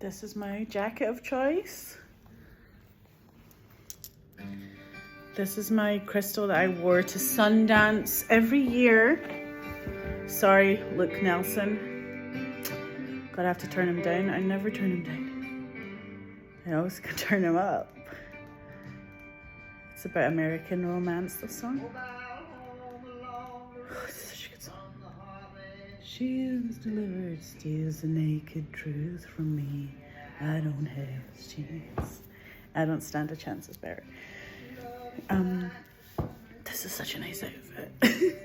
This is my jacket of choice. This is my crystal that I wore to Sundance every year. Sorry, Luke Nelson. Gotta have to turn him down. I never turn him down. I always can turn him up. It's about American romance, this song. Oh, it's such a good song. She is delivered, steals the naked truth from me. I don't have a chance. I don't stand a chance, it's better. This is such a nice outfit.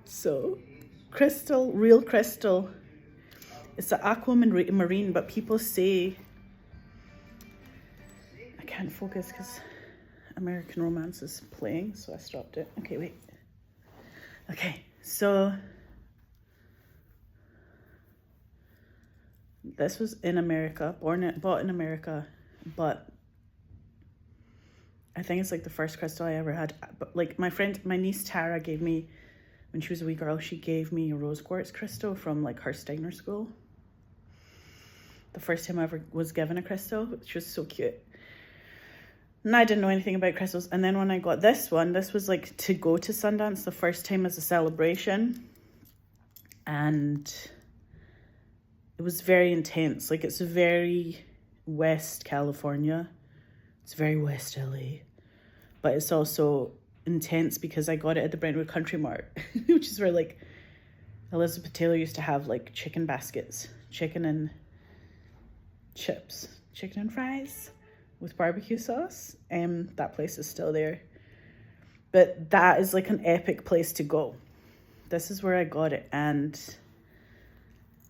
So, crystal, real crystal. It's the aquamarine, but people say, I can't focus because American Romance is playing, so I stopped it. Okay, wait. Okay, so this was in America, bought in America, but I think it's like the first crystal I ever had. But like my niece Tara gave me, when she was a wee girl, she gave me a rose quartz crystal from like her Steiner school. The first time I ever was given a crystal, which was so cute. And I didn't know anything about crystals. And then when I got this one, this was like to go to Sundance the first time as a celebration. And it was very intense. Like it's very West California. It's very West LA. But it's also intense because I got it at the Brentwood Country Mart, which is where like Elizabeth Taylor used to have like chicken baskets, chicken and chips, chicken and fries with barbecue sauce. That place is still there. But that is like an epic place to go. This is where I got it, and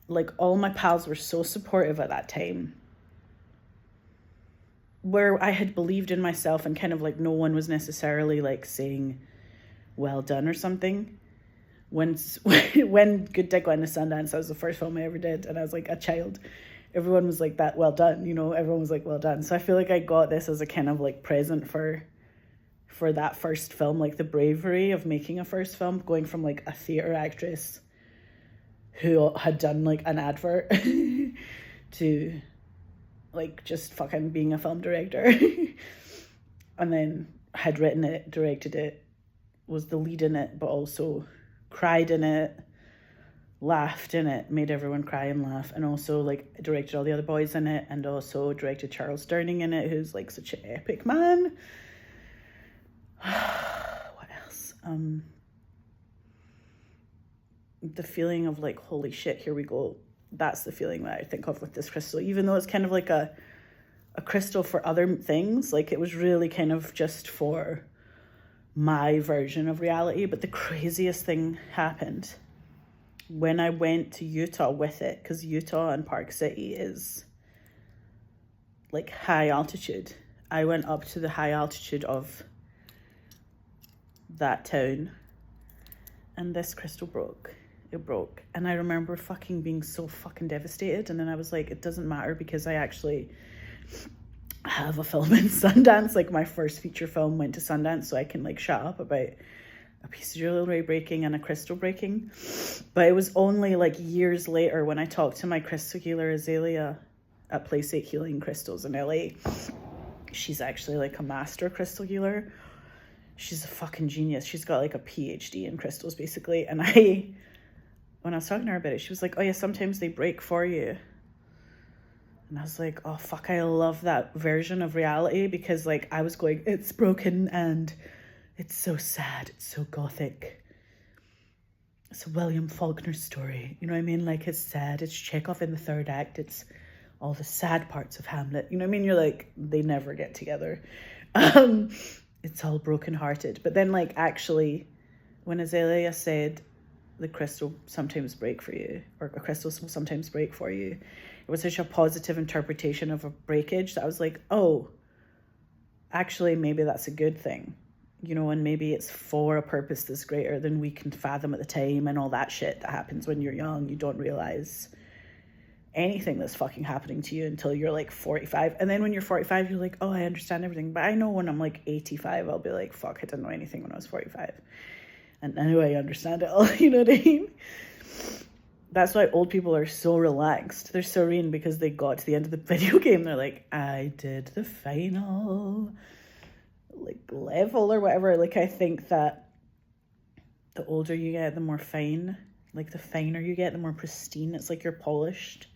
like all my pals were so supportive at that time, where I had believed in myself and kind of like no one was necessarily like saying well done or something. When Good Day went to Sundance, that was the first film I ever did, and I was like a child. Everyone was like, that well done, you know, everyone was like well done. So I feel like I got this as a kind of like present for that first film, like the bravery of making a first film, going from like a theater actress who had done like an advert to like just fucking being a film director. And then had written it, directed it, was the lead in it, but also cried in it, laughed in it, made everyone cry and laugh, and also like directed all the other boys in it, and also directed Charles Durning in it, who's like such an epic man. What else? The feeling of like, holy shit, here we go. That's the feeling that I think of with this crystal, even though it's kind of like a crystal for other things. Like it was really kind of just for my version of reality. But the craziest thing happened when I went to Utah with it, because Utah and Park City is like high altitude. I went up to the high altitude of that town, and this crystal broke. It broke, and I remember fucking being so fucking devastated. And then I was like, it doesn't matter, because I actually have a film in Sundance. Like my first feature film went to Sundance, so I can like shut up about a piece of jewelry breaking and a crystal breaking. But it was only like years later when I talked to my crystal healer Azalea at Place 8 Healing Crystals in LA. She's actually like a master crystal healer. She's a fucking genius. She's got like a PhD in crystals basically. And when I was talking to her about it, she was like, oh yeah, sometimes they break for you. And I was like, oh fuck, I love that version of reality, because like I was going, it's broken and it's so sad, it's so gothic. It's a William Faulkner story, you know what I mean? Like it's sad, it's Chekhov in the third act, it's all the sad parts of Hamlet, you know what I mean? You're like, they never get together. It's all brokenhearted. But then like actually, when Azalea said the crystal sometimes break for you, or a crystal will sometimes break for you, it was such a positive interpretation of a breakage that I was like, oh, actually maybe that's a good thing, you know, and maybe it's for a purpose that's greater than we can fathom at the time, and all that shit that happens when you're young. You don't realize anything that's fucking happening to you until you're like 45. And then when you're 45, you're like, oh, I understand everything. But I know when I'm like 85, I'll be like, fuck, I didn't know anything when I was 45. And now I understand it all, you know what I mean? that's why old people are so relaxed. They're serene because they got to the end of the video game. They're like, I did the final like level or whatever. Like, I think that the older you get, the more fine, like the finer you get, the more pristine. It's like you're polished.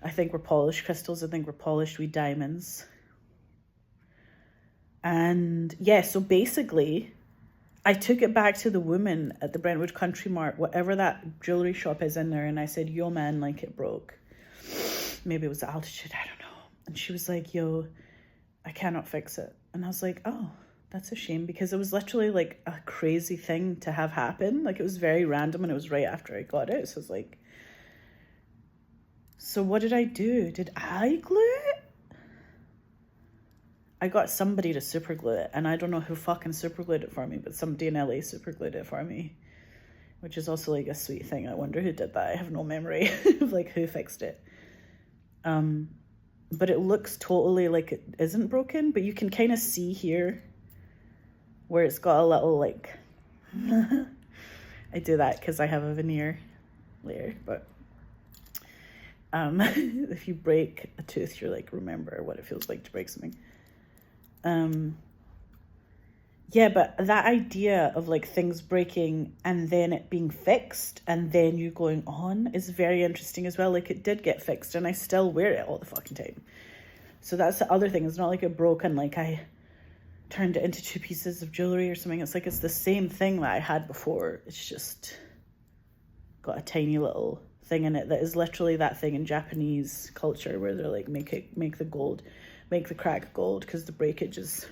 I think we're polished crystals. I think we're polished with diamonds. And yeah, so basically I took it back to the woman at the Brentwood Country Mart, whatever that jewelry shop is in there, and I said, yo man, like it broke. Maybe it was the altitude, I don't know. And she was like, yo, I cannot fix it. And I was like, oh, that's a shame, because it was literally like a crazy thing to have happen. Like, it was very random and it was right after I got it. So I was like, so what did I do? Did I glue it? I got somebody to super glue it, and I don't know who fucking super glued it for me, but somebody in LA super glued it for me, which is also like a sweet thing. I wonder who did that. I have no memory of like who fixed it. But it looks totally like it isn't broken, but you can kind of see here where it's got a little like, I do that because I have a veneer layer, but if you break a tooth, you're like, remember what it feels like to break something. Yeah, but that idea of like things breaking and then it being fixed and then you going on is very interesting as well. Like, it did get fixed and I still wear it all the fucking time. So that's the other thing. It's not like it broke and like I turned it into 2 pieces of jewelry or something. It's like it's the same thing that I had before. It's just got a tiny little thing in it that is literally that thing in Japanese culture where they're like, make the crack gold, because the breakage is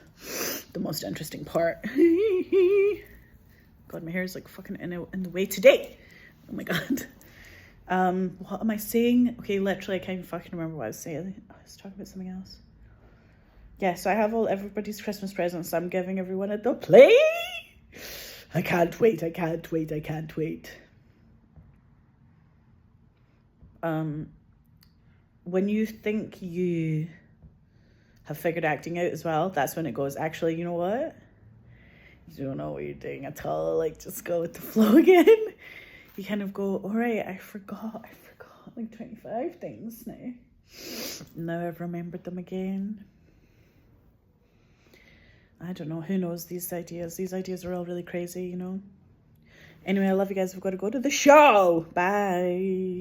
the most interesting part. God, my hair is like fucking in the way today. Oh my God. What am I saying? Okay, literally I can't even fucking remember what I was saying. I was talking about something else. Yeah, so I have everybody's Christmas presents I'm giving everyone at the play. I can't wait. When you think you have figured acting out as well, that's when it goes, actually, you know what? You don't know what you're doing at all. Like, just go with the flow again. You kind of go, all right, I forgot like 25 things now. Now I've remembered them again. I don't know. Who knows these ideas? These ideas are all really crazy, you know? Anyway, I love you guys. We've got to go to the show. Bye.